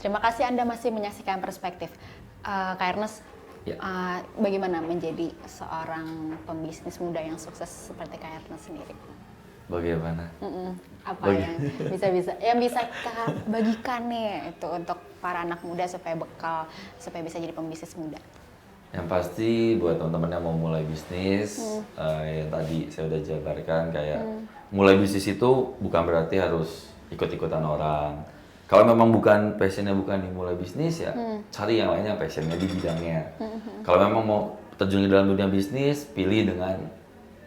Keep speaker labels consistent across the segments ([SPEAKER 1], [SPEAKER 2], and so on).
[SPEAKER 1] Terima kasih Anda masih menyaksikan Perspektif. Kak Ernest,
[SPEAKER 2] Ya.
[SPEAKER 1] bagaimana menjadi seorang pembisnis muda yang sukses seperti Kak Ernest sendiri?
[SPEAKER 2] Bagaimana?
[SPEAKER 1] Apa yang bisa Kak bagikan nih itu untuk para anak muda supaya bekal, supaya bisa jadi pembisnis muda?
[SPEAKER 2] Yang pasti buat teman-teman yang mau mulai bisnis, yang tadi saya udah jabarkan kayak mulai bisnis itu bukan berarti harus ikut-ikutan orang. Kalau memang bukan passionnya bukan di mulai bisnis ya cari yang lain yang passionnya di bidangnya. Kalau memang mau terjun di dalam dunia bisnis, pilih dengan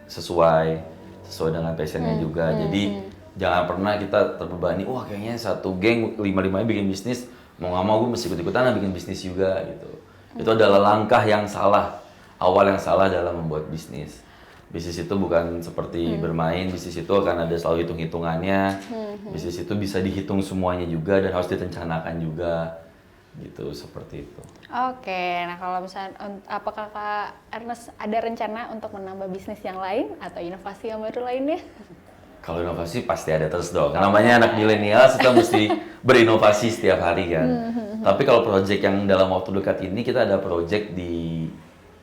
[SPEAKER 2] sesuai dengan passionnya juga. Jadi jangan pernah kita terbebani, wah kayaknya satu geng lima-limanya bikin bisnis, mau nggak mau gue mesti ikut-ikutan bikin bisnis juga gitu. Itu adalah langkah yang salah, awal yang salah dalam membuat bisnis. Bisnis itu bukan seperti bermain, bisnis itu akan ada selalu hitung-hitungannya. Bisnis itu bisa dihitung semuanya juga dan harus direncanakan juga. Gitu, seperti itu.
[SPEAKER 1] Oke, nah kalau misalnya, apakah Kak Ernest ada rencana untuk menambah bisnis yang lain atau inovasi yang baru lainnya?
[SPEAKER 2] Kalau inovasi pasti ada terus dong. Namanya anak milenial, kita mesti berinovasi setiap hari kan. Tapi kalau proyek yang dalam waktu dekat ini, kita ada proyek di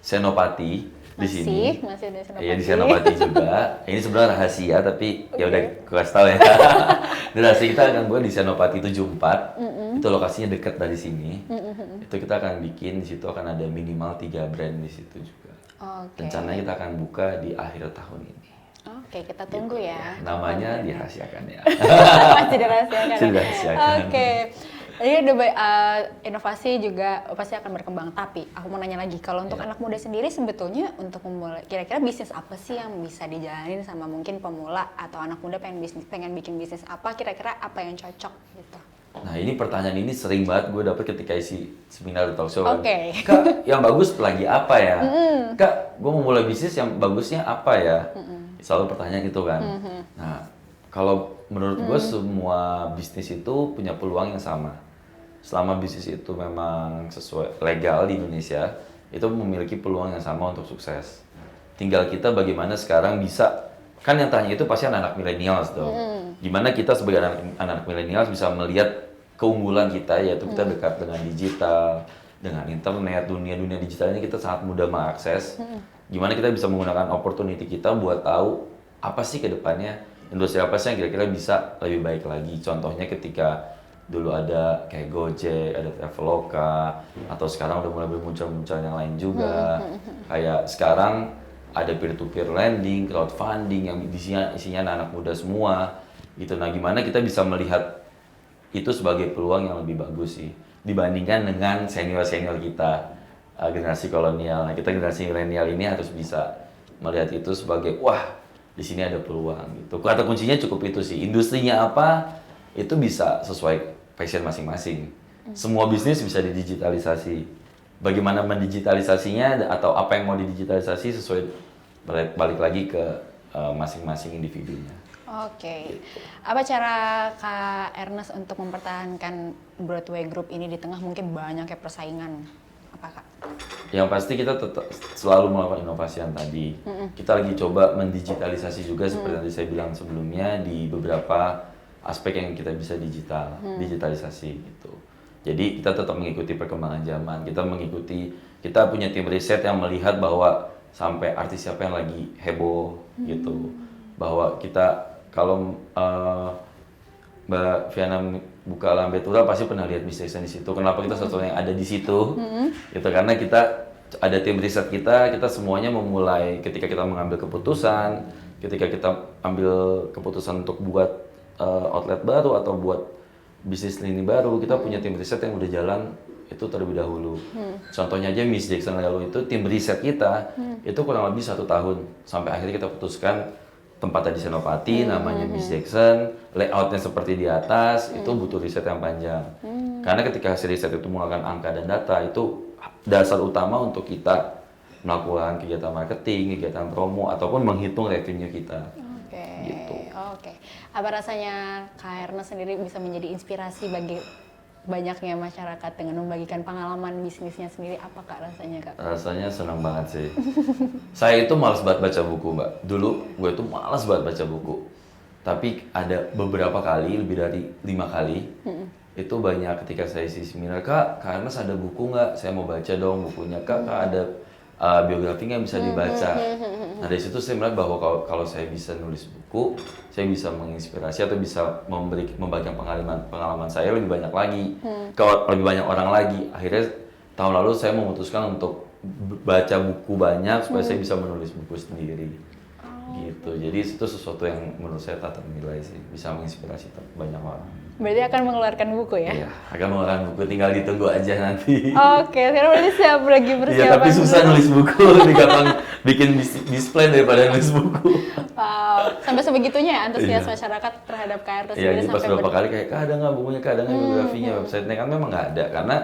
[SPEAKER 2] Senopati. Di sini.
[SPEAKER 1] Masih di Senopati.
[SPEAKER 2] Iya di Senopati juga. Ini sebenarnya rahasia tapi ya udah kasih tahu ya. Rahasia kita akan buat di Senopati 74. Itu lokasinya dekat dari sini. Itu kita akan bikin di situ akan ada minimal 3 brand di situ juga. Rencananya kita akan buka di akhir tahun ini.
[SPEAKER 1] Oke, kita tunggu
[SPEAKER 2] Gitu,
[SPEAKER 1] ya.
[SPEAKER 2] Namanya dirahasiakan ya.
[SPEAKER 1] Masih dirahasiakan.
[SPEAKER 2] Masih dirahasiakan.
[SPEAKER 1] Oke. Jadi inovasi juga pasti akan berkembang. Tapi aku mau nanya lagi, kalau untuk anak muda sendiri sebetulnya untuk memulai, kira-kira bisnis apa sih yang bisa dijalanin sama mungkin pemula atau anak muda pengen bikin bisnis apa? Kira-kira apa yang cocok gitu?
[SPEAKER 2] Nah ini pertanyaan ini sering banget gue dapet ketika isi seminar talk show.
[SPEAKER 1] Oke.
[SPEAKER 2] Kak, yang bagus lagi apa ya? Kak, gue mau mulai bisnis yang bagusnya apa ya? Selalu pertanyaan itu kan. Nah, kalau menurut gue semua bisnis itu punya peluang yang sama. Selama bisnis itu memang sesuai legal di Indonesia, itu memiliki peluang yang sama untuk sukses. Tinggal kita bagaimana sekarang bisa, kan yang tanya itu pasti anak-anak millennials dong. Gimana kita sebagai anak millennials bisa melihat keunggulan kita, yaitu kita dekat dengan digital, dengan internet, dunia digital ini kita sangat mudah mengakses. Gimana kita bisa menggunakan opportunity kita buat tahu apa sih ke depannya, industri apa sih yang kira-kira bisa lebih baik lagi. Contohnya ketika dulu ada kayak Gojek, ada Traveloka, atau sekarang udah mulai bermunculan yang lain juga. Kayak sekarang ada peer-to-peer lending, crowdfunding yang isinya anak-anak muda semua. Gitu. Nah, gimana kita bisa melihat itu sebagai peluang yang lebih bagus sih dibandingkan dengan senior-senior kita, generasi kolonial. Nah, kita generasi milenial ini harus bisa melihat itu sebagai wah, di sini ada peluang gitu. Kata kuncinya cukup itu sih. Industrinya apa? Itu bisa sesuai passion masing-masing. Semua bisnis bisa didigitalisasi. Bagaimana mendigitalisasinya atau apa yang mau didigitalisasi sesuai balik lagi ke masing-masing individunya.
[SPEAKER 1] Oke. Apa cara Kak Ernest untuk mempertahankan Broadway Group ini di tengah mungkin banyaknya persaingan? Apa Kak?
[SPEAKER 2] Yang pasti kita tetap selalu melakukan inovasi yang tadi. Kita lagi coba mendigitalisasi juga seperti yang saya bilang sebelumnya di beberapa aspek yang kita bisa digitalisasi gitu. Jadi kita tetap mengikuti perkembangan zaman. Kita punya tim riset yang melihat bahwa sampai artis siapa yang lagi heboh gitu. Bahwa kita kalau Mbak Viana buka Lambetura pasti pernah lihat Miss Jackson di situ. Kenapa kita satu-satunya yang ada di situ? Gitu karena kita ada tim riset kita semuanya memulai ketika kita mengambil keputusan, ketika kita ambil keputusan untuk buat outlet baru atau buat bisnis lini baru, kita punya tim riset yang udah jalan itu terlebih dahulu. Contohnya aja Miss Jackson lalu itu tim riset kita itu kurang lebih 1 tahun sampai akhirnya kita putuskan tempatnya di Senopati, namanya Miss Jackson, layoutnya seperti di atas, itu butuh riset yang panjang. Karena ketika hasil riset itu menggunakan angka dan data, itu dasar utama untuk kita melakukan kegiatan marketing, kegiatan promo, ataupun menghitung revenue kita. Gitu.
[SPEAKER 1] Oke. Apa rasanya Kak Ernest sendiri bisa menjadi inspirasi bagi banyaknya masyarakat dengan membagikan pengalaman bisnisnya sendiri? Apa Kak rasanya Kak?
[SPEAKER 2] Rasanya senang banget sih. Saya itu malas banget baca buku Mbak. Dulu gue itu malas banget baca buku. Tapi ada beberapa kali, lebih dari 5 kali, itu banyak ketika saya isi seminar, Kak Ernest ada buku nggak? Saya mau baca dong bukunya. Kak ada biografinya bisa dibaca. Nah dari situ saya melihat bahwa kalau saya bisa nulis buku, saya bisa menginspirasi atau bisa membagikan pengalaman saya lebih banyak lagi, ke lebih banyak orang lagi. Akhirnya tahun lalu saya memutuskan untuk baca buku banyak supaya saya bisa menulis buku sendiri. Gitu. Jadi itu sesuatu yang menurut saya tak ternilai sih, bisa menginspirasi banyak orang.
[SPEAKER 1] Berarti akan mengeluarkan buku ya?
[SPEAKER 2] Iya, akan mengeluarkan buku, tinggal ditunggu aja nanti.
[SPEAKER 1] Oke, sekarang berarti siap lagi persiapan.
[SPEAKER 2] Iya, tapi susah nulis buku, lebih gampang bikin display daripada nulis buku.
[SPEAKER 1] Wow, sampai sebegitunya ya antusias
[SPEAKER 2] Iya.
[SPEAKER 1] masyarakat terhadap KRT
[SPEAKER 2] Iya,
[SPEAKER 1] sendiri
[SPEAKER 2] jadi pas
[SPEAKER 1] sampai
[SPEAKER 2] beberapa kali kayak, Kak ada nggak bukunya, Kak ada nggak biografinya, websitenya kan memang nggak ada, karena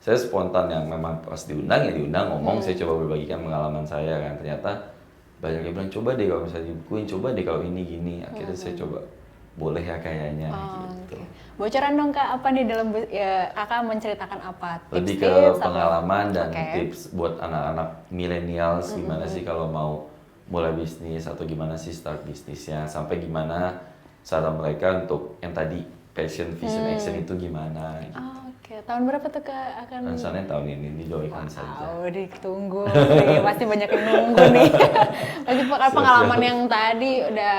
[SPEAKER 2] saya spontan yang memang pas diundang ya diundang ngomong, saya coba berbagikan pengalaman saya kan, ternyata banyak yang bilang coba deh kalau misalnya dibukuin, coba deh kalau ini gini, akhirnya saya coba boleh ya kayaknya gitu.
[SPEAKER 1] Oke. Bocoran dong Kak, apa nih dalam ya, Kakak menceritakan apa?
[SPEAKER 2] Lebih ke
[SPEAKER 1] Tips-tips
[SPEAKER 2] pengalaman dan
[SPEAKER 1] Oke.
[SPEAKER 2] tips buat anak-anak milenial gimana sih kalau mau mulai bisnis atau gimana sih start bisnisnya, sampai gimana cara mereka untuk yang tadi passion, vision, action itu gimana gitu.
[SPEAKER 1] Oke, tahun berapa tuh Kak akan?
[SPEAKER 2] Rencananya tahun ini didoakan saja.
[SPEAKER 1] Oh, ditunggu. Nih, pasti banyak yang nunggu nih. Pasti pengalaman yang tadi udah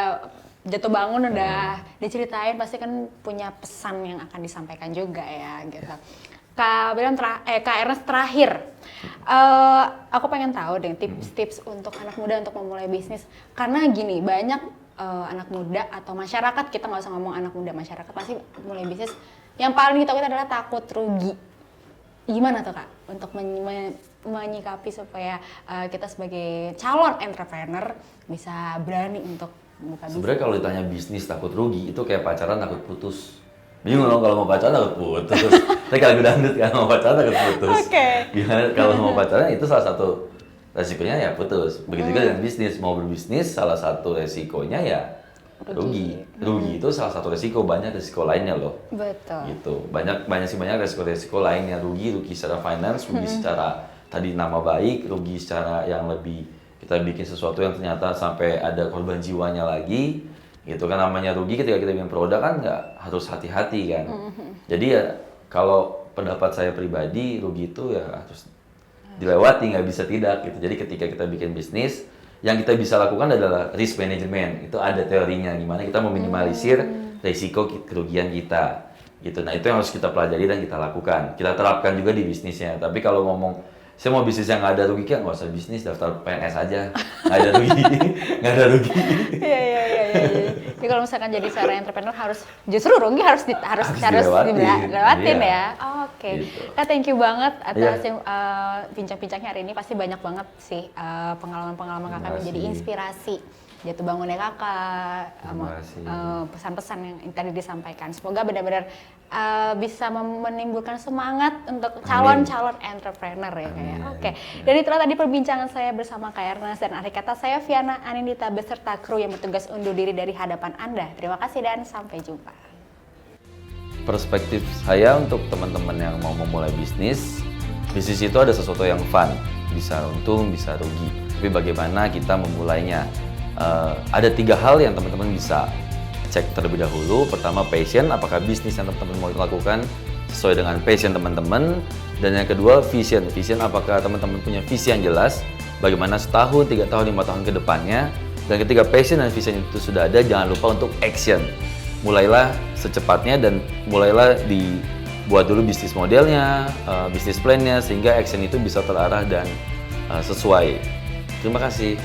[SPEAKER 1] jatuh bangun udah diceritain, pasti kan punya pesan yang akan disampaikan juga ya gitu. Kak Ernest terakhir, aku pengen tahu deh tips-tips untuk anak muda untuk memulai bisnis. Karena gini, banyak anak muda atau masyarakat, kita nggak usah ngomong anak muda, masyarakat pasti mulai bisnis. Yang paling ditakut adalah takut rugi. Gimana tuh Kak untuk menyikapi supaya kita sebagai calon entrepreneur bisa berani untuk buka bisnis?
[SPEAKER 2] Sebenarnya kalau ditanya bisnis takut rugi, itu kayak pacaran takut putus. Bingung dong kalau mau pacaran takut putus. Tapi kalau dangdut kan mau pacaran takut putus.
[SPEAKER 1] Oke.
[SPEAKER 2] Gimana kalau mau pacaran itu salah satu resikonya ya putus. Begitu juga dengan bisnis. Mau berbisnis salah satu resikonya ya rugi. Rugi itu salah satu resiko, banyak resiko lainnya loh.
[SPEAKER 1] Betul.
[SPEAKER 2] Gitu. Banyak resiko-resiko lainnya. Rugi secara finance, rugi secara tadi nama baik, rugi secara yang lebih kita bikin sesuatu yang ternyata sampai ada korban jiwanya lagi. Gitu kan, namanya rugi ketika kita bikin produk kan nggak harus hati-hati kan. Jadi ya kalau pendapat saya pribadi, rugi itu ya harus dilewati, nggak bisa tidak gitu. Jadi ketika kita bikin bisnis, yang kita bisa lakukan adalah risk management. Itu ada teorinya gimana kita meminimalisir risiko kerugian kita. Gitu. Nah, itu yang harus kita pelajari dan kita lakukan. Kita terapkan juga di bisnisnya. Tapi kalau ngomong saya mau bisnis yang nggak ada rugi, kan nggak usah bisnis, daftar PNS aja. Nggak ada rugi, nggak ada rugi.
[SPEAKER 1] Iya. Jadi kalau misalkan jadi seorang entrepreneur justru rugi harus dilewatin
[SPEAKER 2] iya.
[SPEAKER 1] ya. Oke.
[SPEAKER 2] Gitu.
[SPEAKER 1] Kak, thank you banget atas
[SPEAKER 2] Iya.
[SPEAKER 1] bincang-bincangnya hari ini. Pasti banyak banget sih pengalaman-pengalaman Kakak
[SPEAKER 2] Terima
[SPEAKER 1] menjadi
[SPEAKER 2] kasih.
[SPEAKER 1] inspirasi jatuh bangunnya Kakak,
[SPEAKER 2] Terima kasih.
[SPEAKER 1] pesan-pesan yang tadi disampaikan. Semoga benar-benar bisa menimbulkan semangat untuk calon-calon entrepreneur ya Kak ya.
[SPEAKER 2] Amin.
[SPEAKER 1] Oke. Dan itulah tadi perbincangan saya bersama Kak Ernest dan akhir kata saya Viana Anindita beserta kru yang bertugas undur diri dari hadapan Anda. Terima kasih dan sampai jumpa.
[SPEAKER 2] Perspektif saya untuk teman-teman yang mau memulai bisnis itu ada sesuatu yang fun, bisa untung, bisa rugi. Tapi bagaimana kita memulainya? Ada 3 hal yang teman-teman bisa cek terlebih dahulu. Pertama, passion, apakah bisnis yang teman-teman mau lakukan sesuai dengan passion teman-teman. Dan yang kedua, vision. Vision, apakah teman-teman punya visi yang jelas, bagaimana setahun, 3 tahun, 5 tahun ke depannya. Dan ketika passion dan vision itu sudah ada, jangan lupa untuk action. Mulailah secepatnya dan mulailah dibuat dulu bisnis modelnya, bisnis plan-nya, sehingga action itu bisa terarah dan sesuai. Terima kasih.